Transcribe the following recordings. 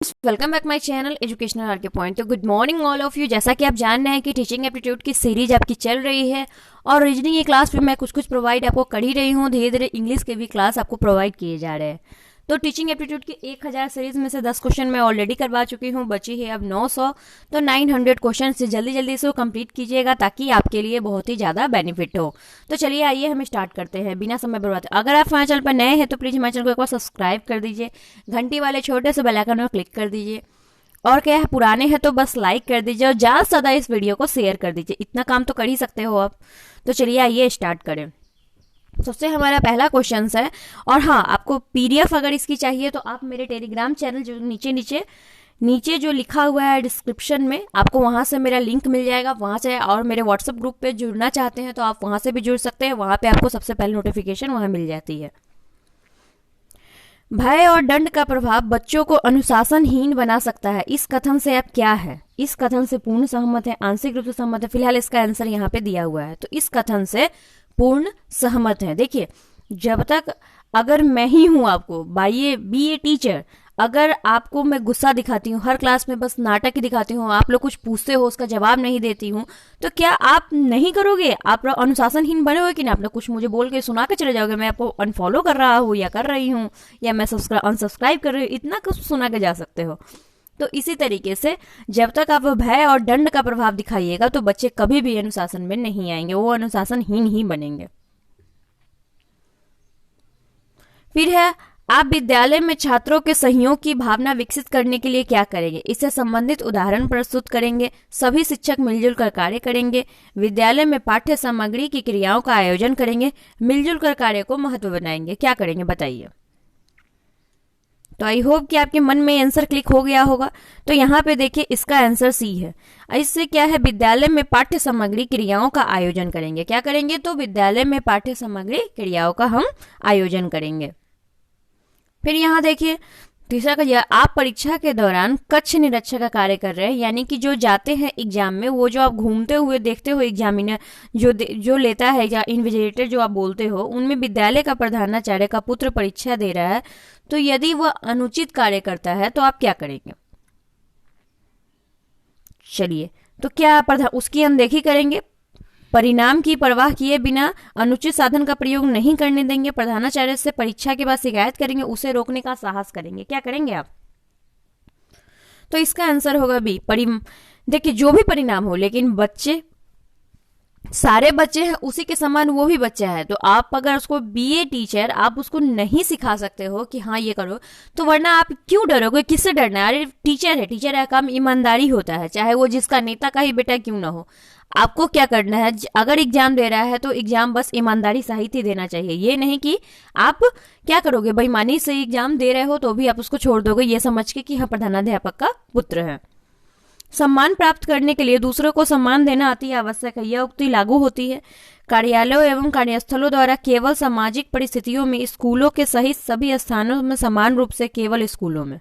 Welcome back my channel educational R K point. तो good morning all of you. जैसा कि आप जान रहे हैं कि टीचिंग एप्टीट्यूड की सीरीज आपकी चल रही है और रीजनिंग की क्लास भी मैं कुछ प्रोवाइड आपको कर ही रही हूँ। धीरे धीरे इंग्लिश के भी क्लास आपको प्रोवाइड किए जा रहे हैं। तो टीचिंग एप्टीट्यूड की 1000 सीरीज में से 10 क्वेश्चन मैं ऑलरेडी करवा चुकी हूँ, बची है अब 900। तो 900 क्वेश्चन से जल्दी जल्दी इसको कंप्लीट कीजिएगा ताकि आपके लिए बहुत ही ज़्यादा बेनिफिट हो। तो चलिए आइए हम स्टार्ट करते हैं बिना समय बर्बाद। अगर आप हमारे चैनल पर नए हैं तो प्लीज़ हमारे चैनल को एक बार सब्सक्राइब कर दीजिए, घंटी वाले छोटे से बेल आइकन पर क्लिक कर दीजिए और क्या है पुराने हैं तो बस लाइक कर दीजिए और ज़्यादा से ज़्यादा इस वीडियो को शेयर कर दीजिए। इतना काम तो कर ही सकते हो आप। तो चलिए आइए स्टार्ट करें। सबसे हमारा पहला क्वेश्चन है, और हाँ आपको पीडीएफ अगर इसकी चाहिए तो आप मेरे टेलीग्राम चैनल जो नीचे जो लिखा हुआ है डिस्क्रिप्शन में, आपको वहां से मेरा लिंक मिल जाएगा, वहां से। और मेरे व्हाट्सएप ग्रुप पे जुड़ना चाहते हैं तो आप वहां से भी जुड़ सकते हैं। वहां पे आपको सबसे पहले नोटिफिकेशन वहां मिल जाती है। भय और दंड का प्रभाव बच्चों को अनुशासनहीन बना सकता है। इस कथन से आप क्या है? इस कथन से पूर्ण सहमत है, आंशिक रूप से सहमत है? फिलहाल इसका आंसर यहाँ पे दिया हुआ है, तो इस कथन से पूर्ण सहमत है। देखिए, जब तक अगर मैं ही हूं आपको बी ए टीचर, अगर आपको मैं गुस्सा दिखाती हूँ, हर क्लास में बस नाटक ही दिखाती हूँ, आप लोग कुछ पूछते हो उसका जवाब नहीं देती हूँ, तो क्या आप नहीं करोगे? आप अनुशासनहीन बने कि ना? आप लोग कुछ मुझे बोल के सुना के चले जाओगे, मैं आपको अनफॉलो कर रहा हूँ या कर रही हूँ या मैं अनसब्सक्राइब कर रही हूँ, इतना कुछ सुना के जा सकते हो। तो इसी तरीके से जब तक आप भय और दंड का प्रभाव दिखाइएगा तो बच्चे कभी भी अनुशासन में नहीं आएंगे, वो अनुशासनहीन ही बनेंगे। फिर है, आप विद्यालय में छात्रों के सहयोग की भावना विकसित करने के लिए क्या करेंगे? इससे संबंधित उदाहरण प्रस्तुत करेंगे। सभी शिक्षक मिलजुल कर कार्य करेंगे। विद्यालय में पाठ्य सामग्री की क्रियाओं का आयोजन करेंगे। मिलजुल कर कार्य को महत्व बनाएंगे। क्या करेंगे बताइए? तो आई होप कि आपके मन में आंसर क्लिक हो गया होगा। तो यहाँ पे देखिए, इसका आंसर सी है। इससे क्या है? विद्यालय में पाठ्य सामग्री क्रियाओं का आयोजन करेंगे। क्या करेंगे? तो विद्यालय में पाठ्य सामग्री क्रियाओं का हम आयोजन करेंगे। फिर यहाँ देखिए तीसरा का, आप परीक्षा के दौरान कक्ष निरीक्षक का कार्य कर रहे हैं, यानी कि जो जाते हैं एग्जाम में, वो जो आप घूमते हुए देखते हो एग्जामिनर जो लेता है या इन्विजिलेटर जो आप बोलते हो, उनमें विद्यालय का प्रधानाचार्य का पुत्र परीक्षा दे रहा है, तो यदि वह अनुचित कार्य करता है तो आप क्या करेंगे? चलिए, तो क्या उसकी अनदेखी करेंगे, परिणाम की परवाह किए बिना अनुचित साधन का प्रयोग नहीं करने देंगे, प्रधानाचार्य से परीक्षा के बाद शिकायत करेंगे, उसे रोकने का साहस करेंगे। क्या करेंगे आप? तो इसका आंसर होगा बी। देखिए, जो भी परिणाम हो, लेकिन बच्चे सारे बच्चे हैं उसी के समान वो भी बच्चा है, तो आप अगर उसको बीए टीचर आप उसको नहीं सिखा सकते हो कि हाँ ये करो, तो वरना आप क्यों डरोगे? किससे डरना है? अरे टीचर है, काम ईमानदारी होता है, चाहे वो जिसका नेता का ही बेटा क्यों ना हो। आपको क्या करना है? अगर एग्जाम दे रहा है तो एग्जाम बस ईमानदारी सहित ही देना चाहिए। ये नहीं कि आप क्या करोगे, बेईमानी से एग्जाम दे रहे हो तो भी आप उसको छोड़ दोगे ये समझ के कि हाँ प्रधानाध्यापक का पुत्र है। सम्मान प्राप्त करने के लिए दूसरों को सम्मान देना अति आवश्यक है। यह उक्ति लागू होती है कार्यालयों एवं कार्यस्थलों द्वारा केवल सामाजिक परिस्थितियों में, स्कूलों के सहित सभी स्थानों में समान रूप से केवल स्कूलों में।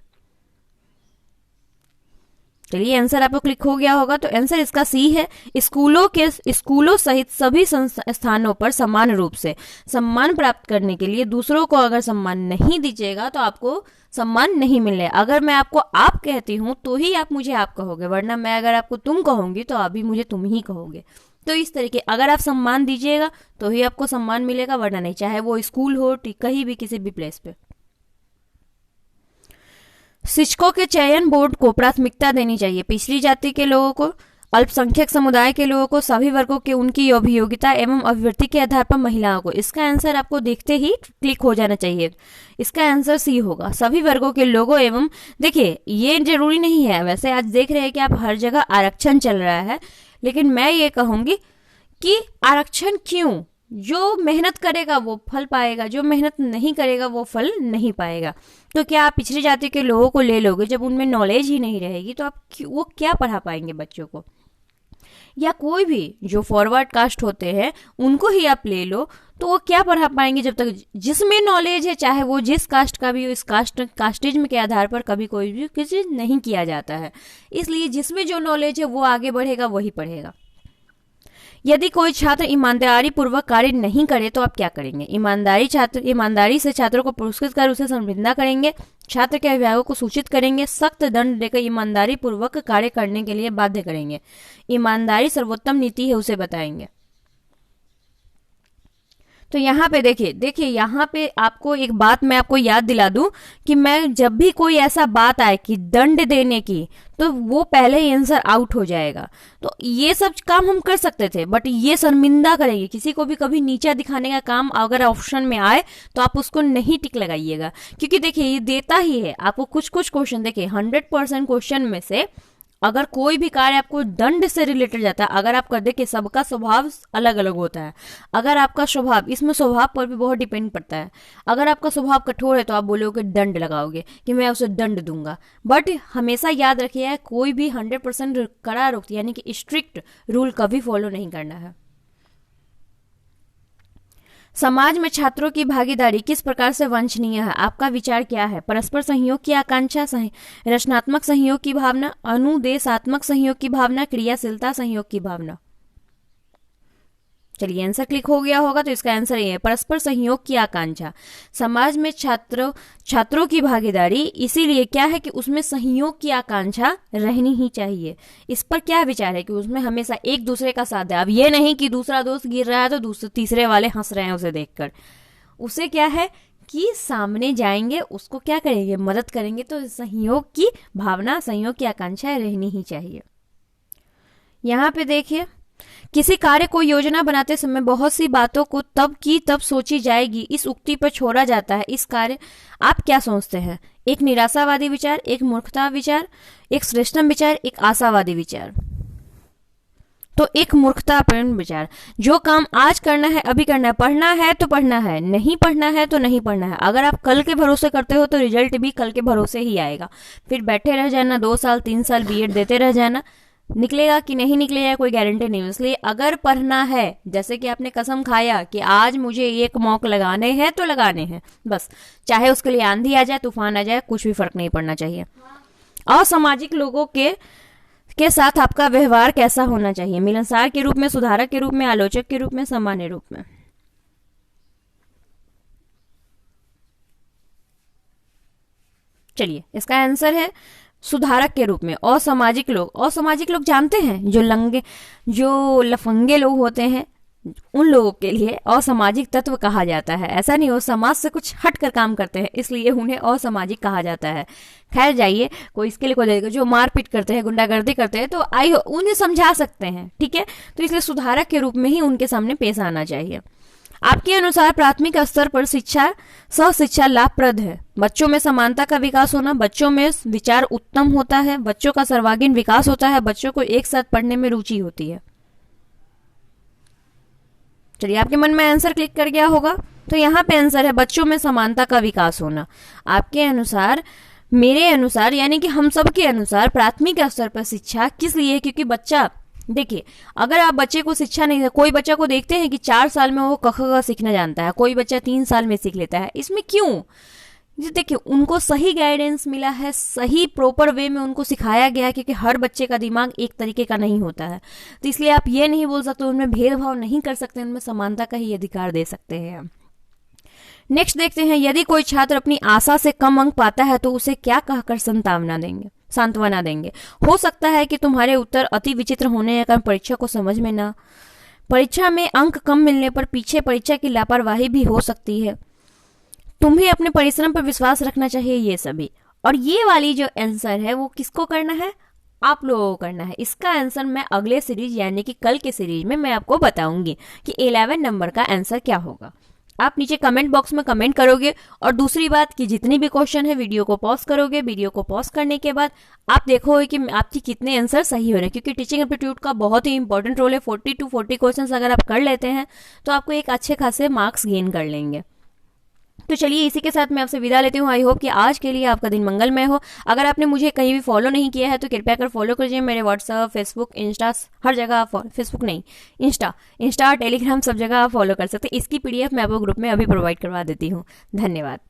चलिए, आंसर आपको क्लिक हो गया होगा, तो आंसर इसका सी है। स्कूलों सहित सभी स्थानों पर समान रूप से सम्मान प्राप्त करने के लिए दूसरों को अगर सम्मान नहीं दीजिएगा तो आपको सम्मान नहीं मिले। अगर मैं आपको आप कहती हूं तो ही आप मुझे आप कहोगे, वरना मैं अगर आपको तुम कहूंगी तो आप भी मुझे तुम ही कहोगे। तो इस तरीके अगर आप सम्मान दीजिएगा तो ही आपको सम्मान मिलेगा, वरना नहीं, चाहे वो स्कूल हो, कहीं भी, किसी भी प्लेस पे। शिक्षकों के चयन बोर्ड को प्राथमिकता देनी चाहिए। पिछड़ी जाति के लोगों को, अल्पसंख्यक समुदाय के लोगों को, सभी वर्गों के उनकी अभियोग्यता एवं अभिवृत्ति के आधार पर महिलाओं को। इसका आंसर आपको देखते ही क्लिक हो जाना चाहिए। इसका आंसर सी होगा, सभी वर्गों के लोगों एवं। देखिए, ये जरूरी नहीं है, वैसे आज देख रहे हैं कि आप हर जगह आरक्षण चल रहा है, लेकिन मैं ये कहूंगी कि आरक्षण क्यों? जो मेहनत करेगा वो फल पाएगा, जो मेहनत नहीं करेगा वो फल नहीं पाएगा। तो क्या आप पिछड़ी जाति के लोगों को ले लोगे? जब उनमें नॉलेज ही नहीं रहेगी तो आप वो क्या पढ़ा पाएंगे बच्चों को? या कोई भी जो फॉरवर्ड कास्ट होते हैं उनको ही आप ले लो, तो वो क्या पढ़ा पाएंगे जब तक जिसमें नॉलेज है, चाहे वो जिस कास्ट का भी हो। इस कास्टिज्म के आधार पर कभी कोई भी किसी नहीं किया जाता है, इसलिए जिसमें जो नॉलेज है वो आगे बढ़ेगा, वही पढ़ेगा। यदि कोई छात्र ईमानदारी पूर्वक कार्य नहीं करे तो आप क्या करेंगे? ईमानदारी से छात्रों को पुरस्कृत कर उसे संविदा करेंगे, छात्र के अभिभावकों को सूचित करेंगे, सख्त दंड देकर ईमानदारी पूर्वक कार्य करने के लिए बाध्य करेंगे, ईमानदारी सर्वोत्तम नीति है उसे बताएंगे। तो यहाँ पे देखिए यहाँ पे आपको एक बात मैं आपको याद दिला दूं कि मैं जब भी कोई ऐसा बात आए कि दंड देने की, तो वो पहले ही आंसर आउट हो जाएगा। तो ये सब काम हम कर सकते थे, बट ये शर्मिंदा करेंगे, किसी को भी कभी नीचा दिखाने का काम अगर ऑप्शन में आए तो आप उसको नहीं टिक लगाइएगा, क्योंकि देखिए ये देता ही है आपको कुछ क्वेश्चन। देखिए 100% क्वेश्चन में से अगर कोई भी कार्य आपको दंड से रिलेटेड जाता है, अगर आप कर दे कि सबका स्वभाव अलग अलग होता है, अगर आपका स्वभाव, इसमें स्वभाव पर भी बहुत डिपेंड पड़ता है, अगर आपका स्वभाव कठोर है तो आप बोलोगे दंड लगाओगे कि मैं उसे दंड दूंगा। बट हमेशा याद रखिए कोई भी 100% कड़ा रुख यानी कि स्ट्रिक्ट रूल कभी फॉलो नहीं करना है। समाज में छात्रों की भागीदारी किस प्रकार से वांछनीय है? आपका विचार क्या है? परस्पर सहयोग की आकांक्षा, रचनात्मक सहयोग की भावना, अनुदेशात्मक सहयोग की भावना, क्रियाशीलता सहयोग की भावना। चलिए आंसर क्लिक हो गया होगा, तो इसका आंसर ये है परस्पर सहयोग की आकांक्षा। समाज में छात्रों की भागीदारी इसीलिए क्या है कि उसमें सहयोग की आकांक्षा रहनी ही चाहिए। इस पर क्या विचार है कि उसमें हमेशा एक दूसरे का साथ है। अब ये नहीं कि दूसरा दोस्त गिर रहा है तो तीसरे वाले हंस रहे हैं उसे देखकर। उसे क्या है कि सामने जाएंगे, उसको क्या करेंगे, मदद करेंगे। तो सहयोग की भावना, सहयोग की आकांक्षा रहनी ही चाहिए। यहाँ पे देखिए, किसी कार्य को योजना बनाते समय बहुत सी बातों को तब की तब सोची जाएगी, इस उक्ति पर छोड़ा जाता है। इस कार्य आप क्या सोचते हैं? एक निराशावादी विचार, एक मूर्खता विचार, एक श्रेष्ठतम विचार, एक आशावादी विचार। तो एक मूर्खतापूर्ण विचार। जो काम आज करना है अभी करना है, पढ़ना है तो पढ़ना है, नहीं पढ़ना है तो नहीं पढ़ना है। अगर आप कल के भरोसे करते हो तो रिजल्ट भी कल के भरोसे ही आएगा। फिर बैठे रह जाना, 2 साल 3 साल बीएड देते रह जाना, निकलेगा कि नहीं निकलेगा कोई गारंटी नहीं। इसलिए अगर पढ़ना है, जैसे कि आपने कसम खाया कि आज मुझे 1 मॉक लगाने हैं तो लगाने हैं, बस चाहे उसके लिए आंधी आ जाए, तूफान आ जाए, कुछ भी फर्क नहीं पड़ना चाहिए। असामाजिक लोगों के साथ आपका व्यवहार कैसा होना चाहिए? मिलनसार के रूप में, सुधारक के रूप में, आलोचक के रूप में, सामान्य रूप में। चलिए इसका आंसर है सुधारक के रूप में। असामाजिक लोग जानते हैं, जो लफंगे लोग होते हैं, उन लोगों के लिए असामाजिक तत्व कहा जाता है। ऐसा नहीं, वो समाज से कुछ हट कर काम करते हैं, इसलिए उन्हें असामाजिक कहा जाता है। खैर जाइए, कोई इसके लिए कोई देगा जो मारपीट करते हैं, गुंडागर्दी करते हैं, तो आइए उन्हें समझा सकते हैं, ठीक है। तो इसलिए सुधारक के रूप में ही उनके सामने पेश आना चाहिए। आपके अनुसार प्राथमिक स्तर पर सहशिक्षा लाभप्रद है? बच्चों में समानता का विकास होना, बच्चों में विचार उत्तम होता है, बच्चों का सर्वांगीण विकास होता है, बच्चों को एक साथ पढ़ने में रुचि होती है। चलिए आपके मन में आंसर क्लिक कर गया होगा, तो यहाँ पे आंसर है बच्चों में समानता का विकास होना। आपके अनुसार, मेरे अनुसार, यानी कि हम सब के अनुसार प्राथमिक स्तर पर शिक्षा किस लिए? क्योंकि बच्चा, देखिए अगर आप बच्चे को शिक्षा नहीं, कोई बच्चा को देखते हैं कि 4 साल में वो क ख ग सीखना जानता है, कोई बच्चा 3 साल में सीख लेता है। इसमें क्यों? देखिए उनको सही गाइडेंस मिला है, सही प्रॉपर वे में उनको सिखाया गया है, क्योंकि हर बच्चे का दिमाग एक तरीके का नहीं होता है। तो इसलिए आप ये नहीं बोल सकते, उनमें भेदभाव नहीं कर सकते, उनमें समानता का ही अधिकार दे सकते हैं। नेक्स्ट देखते हैं, यदि कोई छात्र अपनी आशा से कम अंक पाता है तो उसे क्या कहकर सांत्वना देंगे? हो सकता है कि तुम्हारे उत्तर अति विचित्र होने के कारण परीक्षा को समझ में ना, परीक्षा में अंक कम मिलने पर पीछे परीक्षा की लापरवाही भी हो सकती है, तुम्हें अपने परिश्रम पर विश्वास रखना चाहिए, ये सभी। और ये वाली जो आंसर है वो किसको करना है? आप लोगों को करना है। इसका आंसर मैं अगले सीरीज यानी कि कल के सीरीज में मैं आपको बताऊंगी कि 11 नंबर का आंसर क्या होगा। आप नीचे कमेंट बॉक्स में कमेंट करोगे, और दूसरी बात कि जितनी भी क्वेश्चन है वीडियो को पॉज करोगे। वीडियो को पॉज करने के बाद आप देखोगे कि आपकी कितने आंसर सही हो रहे हैं, क्योंकि टीचिंग एप्टीट्यूड का बहुत ही इंपॉर्टेंट रोल है। 40 to 40 क्वेश्चन अगर आप कर लेते हैं तो आपको एक अच्छे खासे मार्क्स गेन कर लेंगे। तो चलिए इसी के साथ मैं आपसे विदा लेती हूँ। आई होप कि आज के लिए आपका दिन मंगलमय हो। अगर आपने मुझे कहीं भी फॉलो नहीं किया है तो कृपया कर फॉलो कीजिए। मेरे व्हाट्सअप, फेसबुक, इंस्टा, हर जगह आप, फेसबुक नहीं, इंस्टा, टेलीग्राम, सब जगह आप फॉलो कर सकते हैं। इसकी PDF मैं आपको ग्रुप में अभी प्रोवाइड करवा देती हूँ। धन्यवाद।